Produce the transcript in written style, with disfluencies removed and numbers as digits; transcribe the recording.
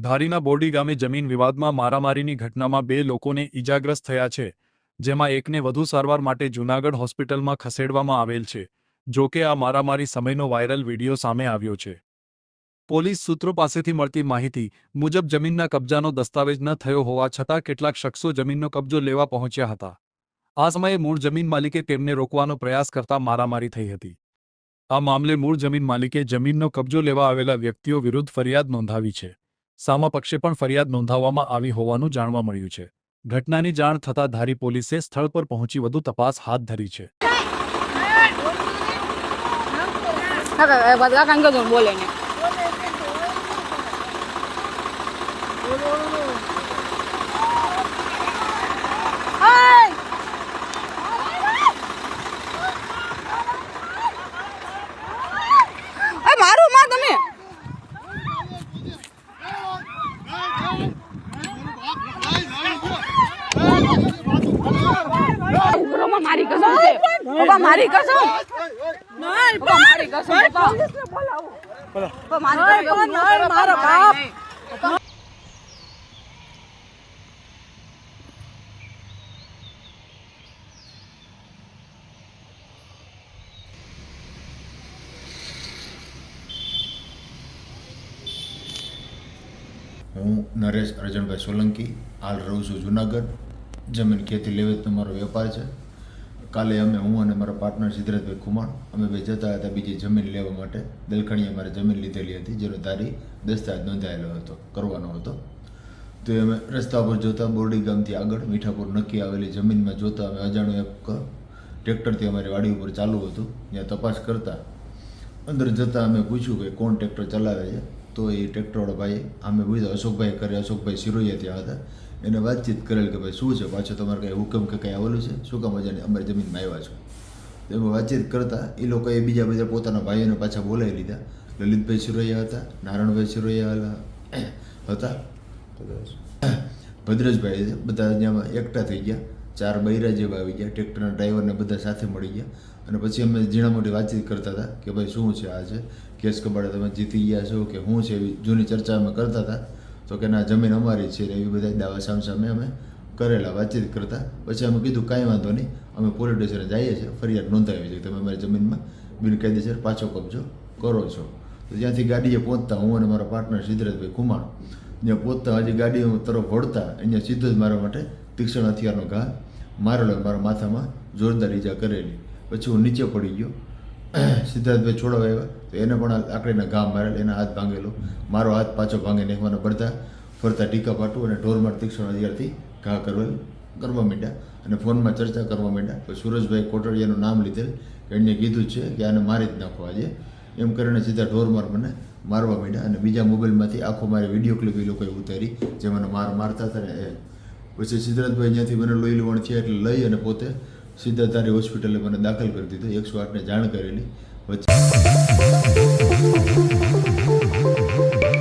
ધારીના બોરડી ગામે જમીન વિવાદમાં મારામારીની ઘટનામાં 2 લોકોને ઈજાગ્રસ્ત થયા છે, જેમાં એકને વધુ સારવાર માટે જૂનાગઢ હોસ્પિટલમાં ખસેડવામાં આવેલ છે. જો કે આ મારામારી સમયનો વાયરલ વિડીયો સામે આવ્યો છે. પોલીસ સૂત્રો પાસેથી મળતી માહિતી મુજબ જમીનના કબજાનો દસ્તાવેજ ન થયો હોવા છતાં કેટલાક શખ્સો જમીનનો કબજો લેવા પહોંચ્યા હતા. આ સમયે મૂળ જમીન માલિકે તેમને રોકવાનો પ્રયાસ કરતા મારામારી થઈ હતી. આ મામલે મૂળ જમીન માલિકે જમીનનો કબજો લેવા આવેલા વ્યક્તિઓ વિરુદ્ધ ફરિયાદ નોંધાવી છે. સામા પક્ષે પણ ફરિયાદ નોંધાવવામાં આવી હોવાનું જાણવા મળ્યું છે. ઘટનાની જાણ થતાં ધારી પોલીસે સ્થળ પર પહોંચી વધુ તપાસ હાથ ધરી છે. બોલે ને મારું માં તમે મારી કસમ છે પપ્પા, મારી કસમ નહીં પપ્પા, મારી કસમ પપ્પા, પપ્પા મારી કસમ મારો બાપ. હું નરેશ અર્જણભાઈ સોલંકી હાલ રહું છું જુનાગઢ. જમીન ખેતી લેવેચનો મારો વેપાર છે. કાલે હું અને મારા પાર્ટનર સિદ્ધરાજભાઈ ખુમાણ અમે બે જતા હતા બીજી જમીન લેવા માટે. દલખણીએ મારે જમીન લીધેલી હતી જેનો તારી દસ્તાવેજ નોંધાયેલો હતો કરવાનો હતો. તો અમે રસ્તા પર જોતા બોરડી ગામથી આગળ મીઠાપુર નક્કી આવેલી જમીનમાં જોતા અમે અજાણ્યું એક ટ્રેક્ટરથી અમારી વાડી ઉપર ચાલુ હતું. ત્યાં તપાસ કરતાં અંદર જતાં અમે પૂછ્યું કે કોણ ટ્રેક્ટર ચલાવે છે. તો એ ટ્રેક્ટરવાળા ભાઈ અમે પૂછ્યું અશોકભાઈ કરે. અશોકભાઈ સિરોયા ત્યાં હતા. એને વાતચીત કરેલ કે ભાઈ શું છે પાછો તમારે કંઈ હુકમ કે કંઈ આવેલું છે, શું કામ અજાણી અમારી જમીનમાં આવ્યા છો. તો એમાં વાતચીત કરતાં એ લોકોએ બીજા બધા પોતાના ભાઈઓને પાછા બોલાવી લીધા. લલિતભાઈ સિરોયા હતા, નારાયણભાઈ સિરોયા હતા, ભદ્રેશભાઈ છે. બધા અહીંયા એકઠા થઈ ગયા. 4 બૈરા જેવા આવી ગયા. ટ્રેક્ટરના ડ્રાઈવરને બધા સાથે મળી ગયા. અને પછી અમે ઝીણા મોટી વાતચીત કરતા હતા કે ભાઈ શું છે આ છે, કેસ કબાડે તમે જીતી ગયા છો કે શું છે, એવી જૂની ચર્ચા અમે કરતા હતા. તો કે ના જમીન અમારી છે એવી બધા દાવા સામસામે અમે કરેલા વાતચીત કરતા. પછી અમે કીધું કાંઈ વાંધો નહીં, અમે પોલીસ સ્ટેશને જઈએ છીએ, ફરિયાદ નોંધાવી છે કે તમે અમારી જમીનમાં બિનકાયદેસર પાછો કબજો કરો છો. તો ત્યાંથી ગાડીએ પહોંચતા હું અને મારા પાર્ટનર સિદ્ધરાજભાઈ ખુમાણ ત્યાં પહોંચતા હજી ગાડીઓ તરફ વળતા અહીંયા સીધો જ મારા માટે તીક્ષ્ણ હથિયારનો ઘા મારેલો, મારા માથામાં જોરદાર ઈજા કરેલી. પછી હું નીચે પડી ગયો. સિદ્ધાર્થભાઈ છોડવા આવ્યા તો એને પણ આકડીના ઘા મારેલ, એના હાથ ભાંગેલો, મારો હાથ પાછો ભાંગી નાખવાના પડતા ફરતા ટીકા પાટું અને ઢોરમાર તીક્ષ્ણ હથિયારથી ઘા કરવા માંડ્યા અને ફોનમાં ચર્ચા કરવા માંડ્યા. તો સુરજભાઈ કોટડિયાનું નામ લીધેલ કે એને કીધું છે કે આને મારી જ નાખો આજે, એમ કરીને સીધા ઢોરમાર મને મારવા માંડ્યા. અને બીજા મોબાઈલમાંથી આખો મારી વિડીયો ક્લિપ એ લોકોએ ઉતારી જે મને મારતા હતા ને એ. પછી સિદ્ધરાજભાઈ ત્યાંથી મને લોહી લુહાણ થયા એટલે લઈ અને પોતે સીધા તારી હોસ્પિટલે મને દાખલ કરી દીધો. 108ને જાણ કરેલી. પછી